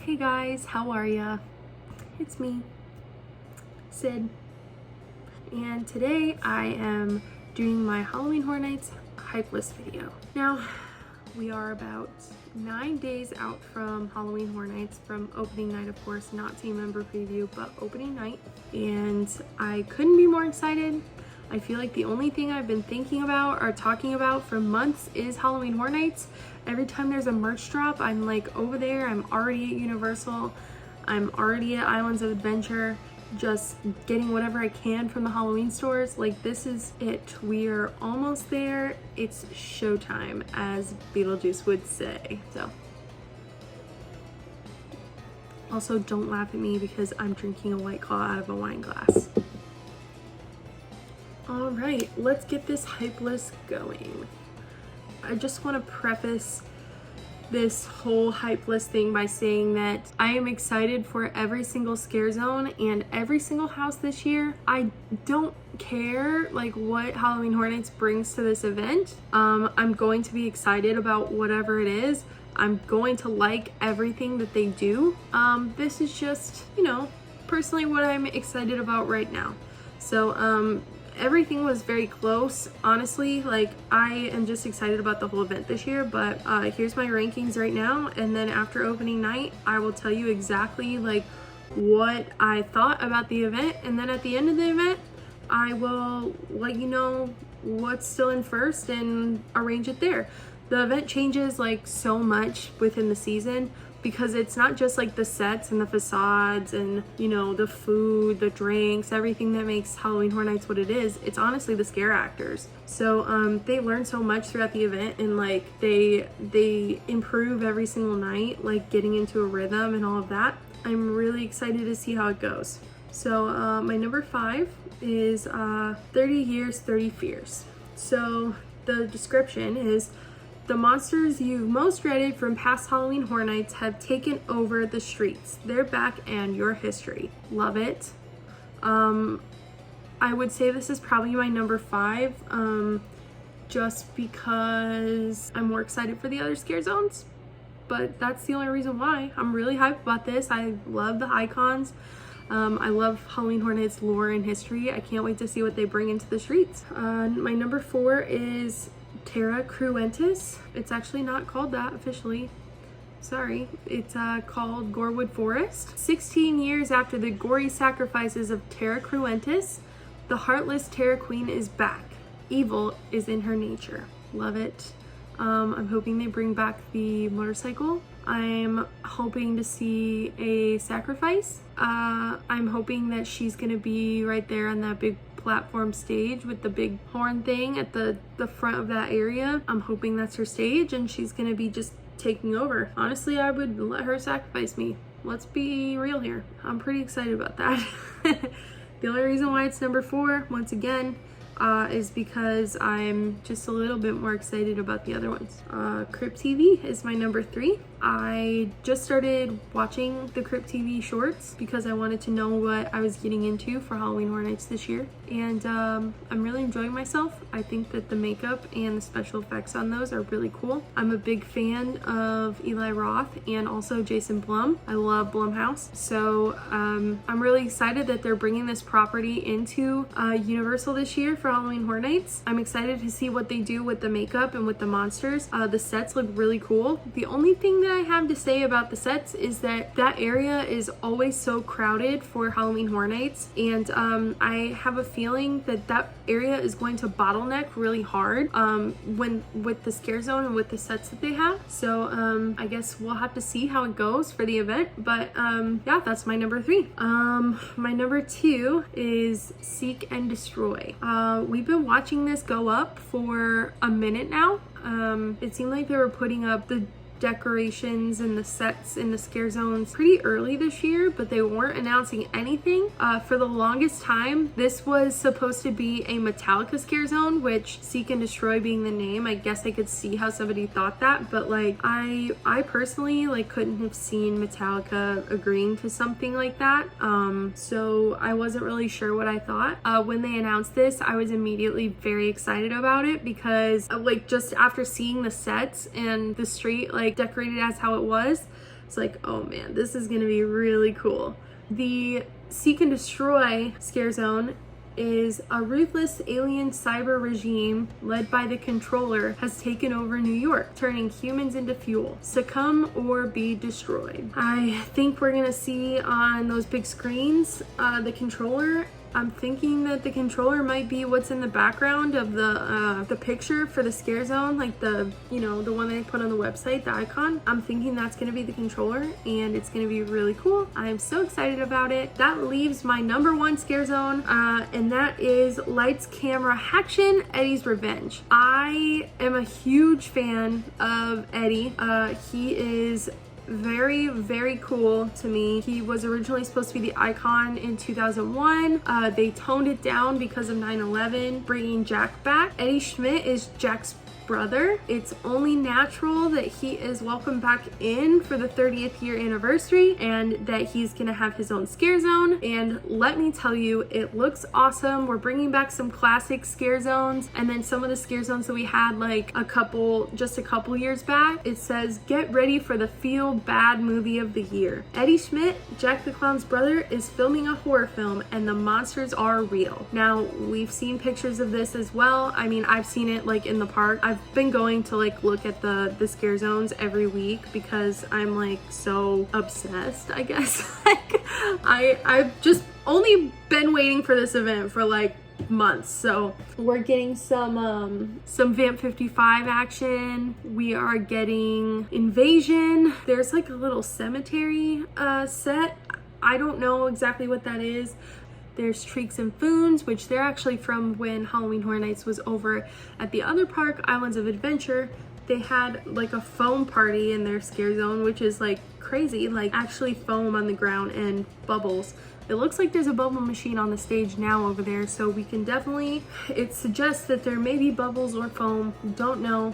Hey guys, how are ya? It's me, Sid, and today I am doing my Halloween Horror Nights hype list video. Now, we are about 9 days out from Halloween Horror Nights, from opening night, of course, not team member preview, but opening night, and I couldn't be more excited. I feel like the only thing I've been thinking about or talking about for months is Halloween Horror Nights. Every time there's a merch drop, I'm like over there. I'm already at Universal. I'm already at Islands of Adventure, just getting whatever I can from the Halloween stores. Like, this is it. We are almost there. It's showtime, as Beetlejuice would say. So, also don't laugh at me because I'm drinking a White Claw out of a wine glass. All right, let's get this hype list going. I just want to preface this whole hype list thing by saying that I am excited for every single scare zone and every single house this year. I don't care like what Halloween Horror Nights brings to this event. I'm going to be excited about whatever it is. I'm going to like everything that they do. This is just, personally what I'm excited about right now. So, everything was very close, honestly. Like, I am just excited about the whole event this year, but here's my rankings right now, and then after opening night I will tell you exactly like what I thought about the event, and then at the end of the event I will let you know what's still in first and arrange it there. The event changes like so much within the season, because it's not just like the sets and the facades and the food, the drinks, everything that makes Halloween Horror Nights what it is. It's honestly the scare actors. So they learn so much throughout the event, and like they improve every single night, like getting into a rhythm and all of that. I'm really excited to see how it goes. So my number 5 is 30 Years, 30 Fears. So the description is: the monsters you've most dreaded from past Halloween Horror Nights have taken over the streets. They're back and your history. Love it. I would say this is probably my number 5, just because I'm more excited for the other scare zones. But that's the only reason why. I'm really hyped about this. I love the icons. I love Halloween Horror Nights lore and history. I can't wait to see what they bring into the streets. My number 4 is Terra Cruentis. It's actually not called that officially. Sorry. It's called Gorewood Forest. 16 years after the gory sacrifices of Terra Cruentis, the heartless Terra Queen is back. Evil is in her nature. Love it. I'm hoping they bring back the motorcycle. I'm hoping to see a sacrifice. I'm hoping that she's gonna be right there on that big platform stage with the big horn thing at the front of that area. I'm hoping that's her stage and she's gonna be just taking over. Honestly, I would let her sacrifice me. Let's be real here. I'm pretty excited about that. The only reason why it's number 4, once again, is because I'm just a little bit more excited about the other ones. Crypt TV is my number 3. I just started watching the Crypt TV shorts because I wanted to know what I was getting into for Halloween Horror Nights this year, and I'm really enjoying myself. I think that the makeup and the special effects on those are really cool. I'm a big fan of Eli Roth and also Jason Blum. I love Blumhouse, so I'm really excited that they're bringing this property into Universal this year for Halloween Horror Nights. I'm excited to see what they do with the makeup and with the monsters. The sets look really cool. The only thing that I have to say about the sets is that that area is always so crowded for Halloween Horror Nights, and I have a feeling that that area is going to bottleneck really hard with the scare zone and with the sets that they have. So I guess we'll have to see how it goes for the event, but yeah, that's my number 3. My number 2 is Seek and Destroy. We've been watching this go up for a minute now. It seemed like they were putting up the decorations and the sets in the scare zones pretty early this year, but they weren't announcing anything. For the longest time, this was supposed to be a Metallica scare zone, which Seek and Destroy being the name, I guess I could see how somebody thought that, but like I personally like couldn't have seen Metallica agreeing to something like that. So I wasn't really sure what I thought. When they announced this, I was immediately very excited about it because like just after seeing the sets and the street like decorated as how it was, It's like, oh man, this is gonna be really cool. The Seek and Destroy scare zone is a ruthless alien cyber regime led by the Controller has taken over New York, turning humans into fuel. Succumb or be destroyed. I think we're gonna see on those big screens the Controller. I'm thinking that the Controller might be what's in the background of the picture for the scare zone, like the, you know, the one they put on the website, the icon. I'm thinking that's gonna be the Controller, and it's gonna be really cool. I am so excited about it. That leaves my number 1 scare zone, and that is Lights, Camera, Action, Eddie's Revenge. I am a huge fan of Eddie. He is very, very cool to me. He was originally supposed to be the icon in 2001. They toned it down because of 9/11, bringing Jack back. Eddie Schmidt is Jack's brother. It's only natural that he is welcomed back in for the 30th year anniversary and that he's gonna have his own scare zone. And let me tell you, it looks awesome. We're bringing back some classic scare zones, and then some of the scare zones that we had like just a couple years back. It says, get ready for the feel bad movie of the year. Eddie Schmidt, Jack the Clown's brother, is filming a horror film and the monsters are real. Now, we've seen pictures of this as well. I mean, I've seen it like in the park. I've been going to like look at the scare zones every week because I'm like so obsessed, I guess. Like I've just only been waiting for this event for like months. So we're getting some Vamp 55 action. We are getting Invasion. There's like a little cemetery set. I don't know exactly what that is. There's Treeks and Foons, which they're actually from when Halloween Horror Nights was over at the other park, Islands of Adventure. They had like a foam party in their scare zone, which is like crazy, like actually foam on the ground and bubbles. It looks like there's a bubble machine on the stage now over there, so we can definitely, it suggests that there may be bubbles or foam, don't know.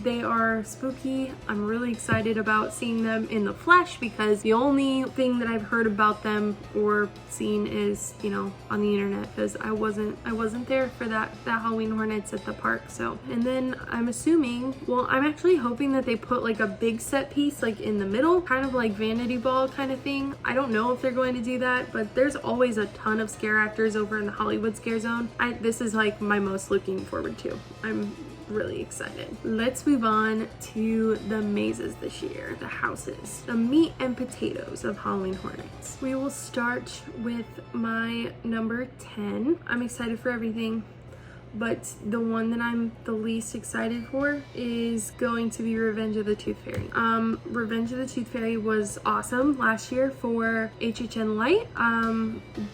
They are spooky. I'm really excited about seeing them in the flesh because the only thing that I've heard about them or seen is, you know, on the internet, because I wasn't there for that Halloween Horror Nights at the park. So, and then I'm assuming, well, I'm actually hoping that they put like a big set piece like in the middle, kind of like Vanity Ball kind of thing. I don't know if they're going to do that, but there's always a ton of scare actors over in the Hollywood Scare Zone. This is like my most looking forward to. I'm really excited. Let's move on to the mazes this year, the houses, the meat and potatoes of Halloween Horror Nights. We will start with my number 10. I'm excited for everything, but the one that I'm the least excited for is going to be Revenge of the Tooth Fairy. Revenge of the Tooth Fairy was awesome last year for HHN Light.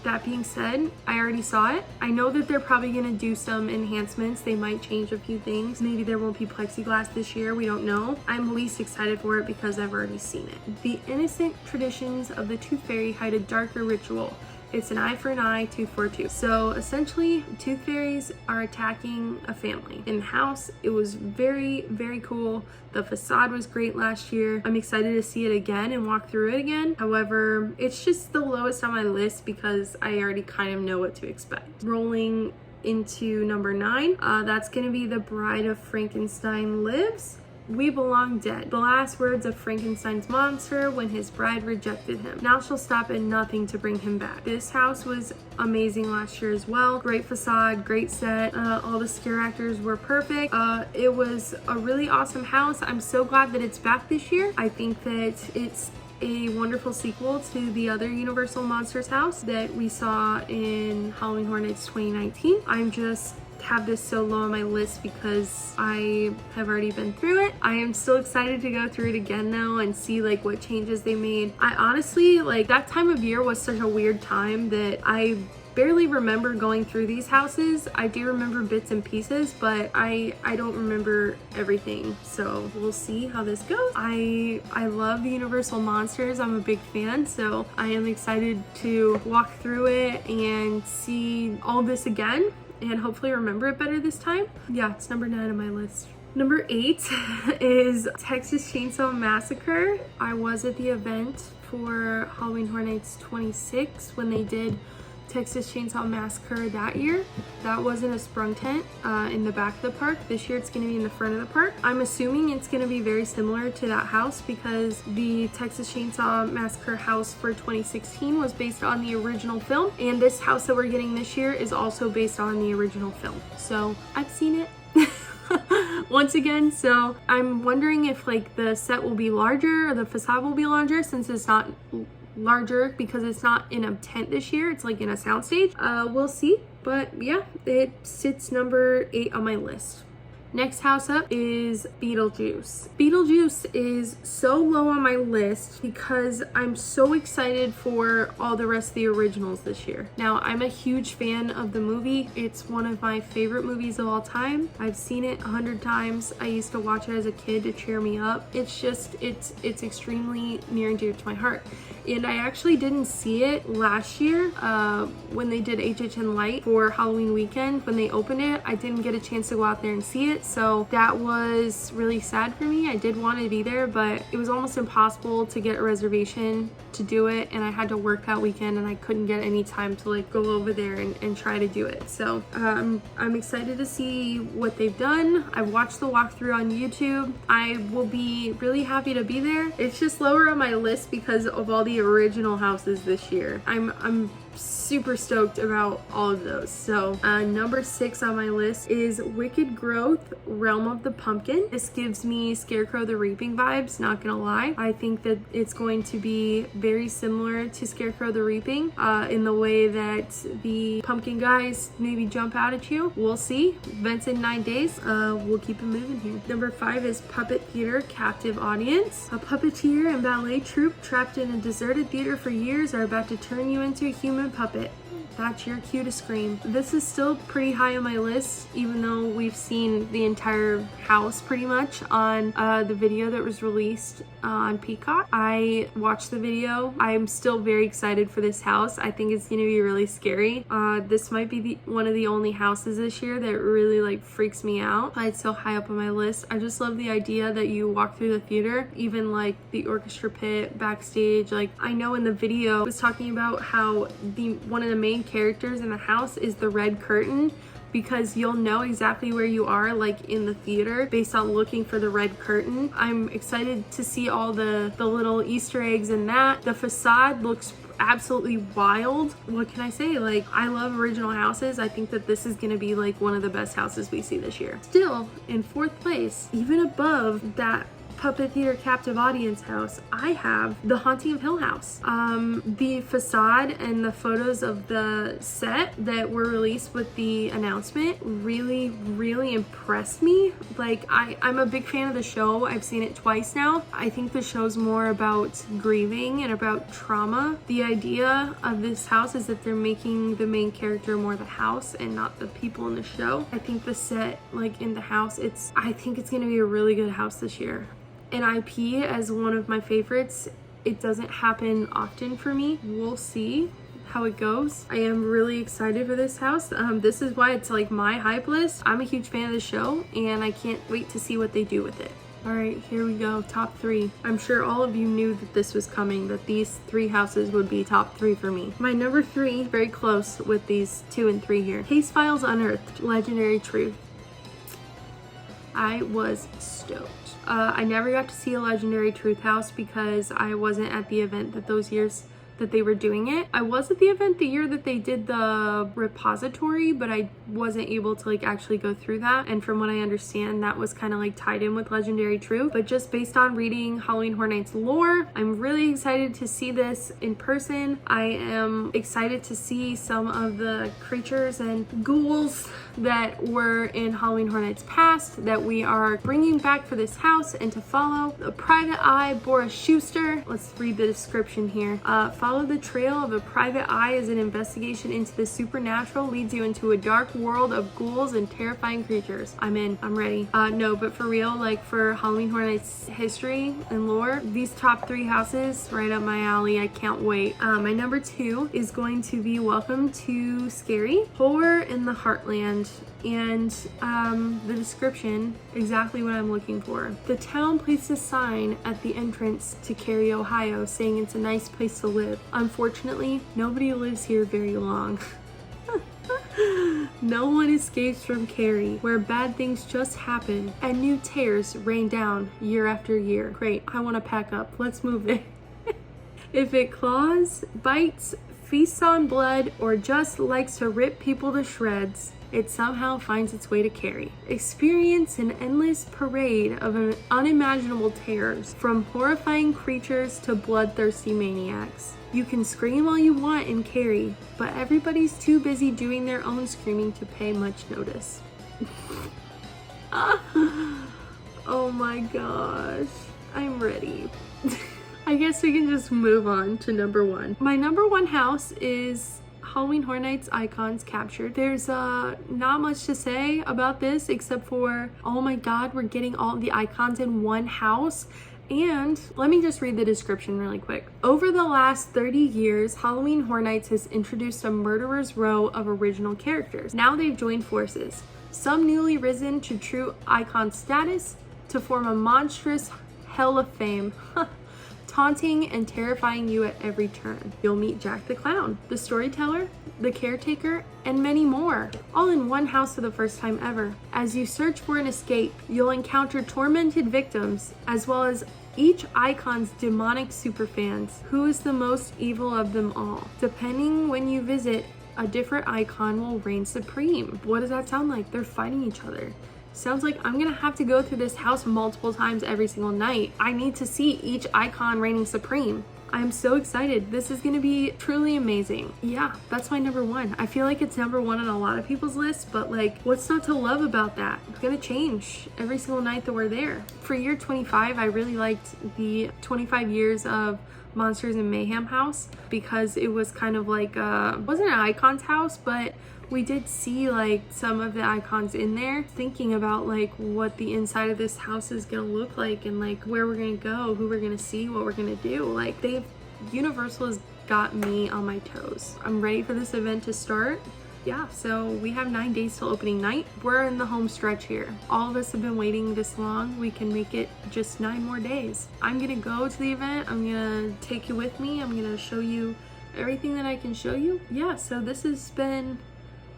That being said, I already saw it. I know that they're probably gonna do some enhancements. They might change a few things. Maybe there won't be plexiglass this year, we don't know. I'm least excited for it because I've already seen it. The innocent traditions of the Tooth Fairy hide a darker ritual. It's an eye for an eye, tooth for a tooth. So essentially, tooth fairies are attacking a family in the house. It was very, very cool. The facade was great last year. I'm excited to see it again and walk through it again. However, it's just the lowest on my list because I already kind of know what to expect. Rolling into number 9, that's gonna be The Bride of Frankenstein Lives. We belong dead. The last words of Frankenstein's monster when his bride rejected him. Now she'll stop at nothing to bring him back. This house was amazing last year as well. Great facade, great set. All the scare actors were perfect. It was a really awesome house. I'm so glad that it's back this year. I think that it's a wonderful sequel to the other Universal Monsters house that we saw in Halloween Horror Nights 2019. I'm just have this so low on my list because I have already been through it. I am still excited to go through it again though and see like what changes they made. I honestly, like, that time of year was such a weird time that I barely remember going through these houses. I do remember bits and pieces, but I don't remember everything. So we'll see how this goes. I love the Universal Monsters. I'm a big fan, so I am excited to walk through it and see all this again and hopefully remember it better this time. Yeah, it's number 9 on my list. Number 8 is Texas Chainsaw Massacre. I was at the event for Halloween Horror Nights 26 when they did Texas Chainsaw Massacre that year. That was in a sprung tent in the back of the park. This year it's going to be in the front of the park. I'm assuming it's going to be very similar to that house because the Texas Chainsaw Massacre house for 2016 was based on the original film, and this house that we're getting this year is also based on the original film. So I've seen it once again, so I'm wondering if like the set will be larger or the facade will be larger, since it's not larger because it's not in a tent this year, it's like in a soundstage. We'll see, but yeah, it sits number 8 on my list. Next house up is Beetlejuice. Beetlejuice is so low on my list because I'm so excited for all the rest of the originals this year. Now, I'm a huge fan of the movie. It's one of my favorite movies of all time. I've seen it 100 times. I used to watch it as a kid to cheer me up. It's just, it's extremely near and dear to my heart. And I actually didn't see it last year when they did HHN Light for Halloween weekend. When they opened it, I didn't get a chance to go out there and see it. So that was really sad for me. I did want to be there, but it was almost impossible to get a reservation to do it. And I had to work that weekend and I couldn't get any time to like go over there and try to do it. So I'm excited to see what they've done. I've watched the walkthrough on YouTube. I will be really happy to be there. It's just lower on my list because of all the original houses this year. I'm super stoked about all of those. So number 6 on my list is Wicked Growth, Realm of the Pumpkin. This gives me Scarecrow the Reaping vibes, not gonna lie. I think that it's going to be very similar to Scarecrow the Reaping in the way that the pumpkin guys maybe jump out at you. We'll see. Events in 9 days. We'll keep it moving here. Number 5 is Puppet Theater Captive Audience. A puppeteer and ballet troupe trapped in a deserted theater for years are about to turn you into a human puppet. That's your cue to scream. This is still pretty high on my list, even though we've seen the entire house pretty much on the video that was released on Peacock. I watched the video. I'm still very excited for this house. I think it's gonna be really scary. This might be one of the only houses this year that really like freaks me out. It's so high up on my list. I just love the idea that you walk through the theater, even like the orchestra pit, backstage. Like I know in the video it was talking about how one of the main characters in the house is the red curtain, because you'll know exactly where you are like in the theater based on looking for the red curtain. I'm excited to see all the little Easter eggs in that. The facade looks absolutely wild. What can I say? Like, I love original houses. I think that this is gonna be like one of the best houses we see this year. Still in 4th place, even above that Puppet Theater Captive Audience house, I have The Haunting of Hill House. The facade and the photos of the set that were released with the announcement really impressed me. Like I'm a big fan of the show. I've seen it twice now. I think the show's more about grieving and about trauma. The idea of this house is that they're making the main character more the house and not the people in the show. I think the set, like in the house, I think it's gonna be a really good house this year. And IP as one of my favorites, it doesn't happen often for me. We'll see how it goes. I am really excited for this house. This is why it's like my hype list. I'm a huge fan of the show and I can't wait to see what they do with it. All right, here we go, top 3. I'm sure all of you knew that this was coming, that these 3 houses would be top 3 for me. My number 3, very close with these 2 and 3 here. Case Files Unearthed, Legendary Truth. I was stoked. I never got to see a Legendary Truth house because I wasn't at the event that those years that they were doing it. I was at the event the year that they did the repository, but I wasn't able to like actually go through that. And from what I understand, that was kind of like tied in with Legendary Truth. But just based on reading Halloween Horror Nights lore, I'm really excited to see this in person. I am excited to see some of the creatures and ghouls that were in Halloween Horror Nights past that we are bringing back for this house and to follow. A private eye, Boris Schuster. Let's read the description here. Follow the trail of a private eye as an investigation into the supernatural leads you into a dark world of ghouls and terrifying creatures. I'm in. I'm ready. No, but for real, like for Halloween Horror Nights history and lore, these top 3 houses right up my alley. I can't wait. My number 2 is going to be Welcome to Scary, Horror in the Heartland. and the description, exactly what I'm looking for. The town placed a sign at the entrance to Cary, Ohio, saying it's a nice place to live. Unfortunately, nobody lives here very long. No one escapes from Cary, where bad things just happen and new tears rain down year after year. Great, I want to pack up. Let's move there. If it claws, bites, feasts on blood, or just likes to rip people to shreds, it somehow finds its way to Cary. Experience an endless parade of unimaginable terrors, from horrifying creatures to bloodthirsty maniacs. You can scream all you want in Cary, but everybody's too busy doing their own screaming to pay much notice. Oh my gosh, I'm ready. I guess we can just move on to number 1. My number 1 house is Halloween Horror Nights Icons Captured. There's not much to say about this except for, oh my god, we're getting all the icons in one house. And let me just read the description really quick. Over the last 30 years, Halloween Horror Nights has introduced a murderer's row of original characters. Now they've joined forces, some newly risen to true icon status, to form a monstrous hell of fame. Taunting and terrifying you at every turn. You'll meet Jack the Clown, the storyteller, the caretaker, and many more, all in one house for the first time ever. As you search for an escape, you'll encounter tormented victims, as well as each icon's demonic superfans. Who is the most evil of them all? Depending when you visit, a different icon will reign supreme. What does that sound like? They're fighting each other. Sounds like I'm gonna have to go through this house multiple times every single night. I need to see each icon reigning supreme. I'm so excited. This is gonna be truly amazing. Yeah, that's my number 1. I feel like it's number 1 on a lot of people's lists, but like, what's not to love about that? It's gonna change every single night that we're there. For year 25, I really liked the 25 years of Monsters and Mayhem house because it was kind of like, it wasn't an icon's house, but we did see like some of the icons in there, thinking about like what the inside of this house is gonna look like and like where we're gonna go, who we're gonna see, what we're gonna do. Like Universal has got me on my toes. I'm ready for this event to start. Yeah, so we have 9 days till opening night. We're in the home stretch here. All of us have been waiting this long. We can make it just 9 more days. I'm gonna go to the event. I'm gonna take you with me. I'm gonna show you everything that I can show you. Yeah, so this has been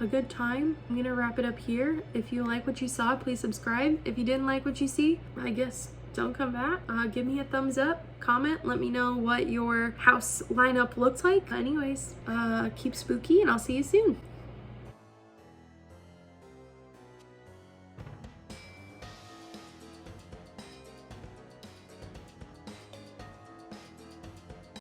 a good time. I'm gonna wrap it up here. If you like what you saw, please subscribe. If you didn't like what you see, I guess don't come back. Give me a thumbs up, comment, let me know what your house lineup looks like. Anyways, keep spooky and I'll see you soon.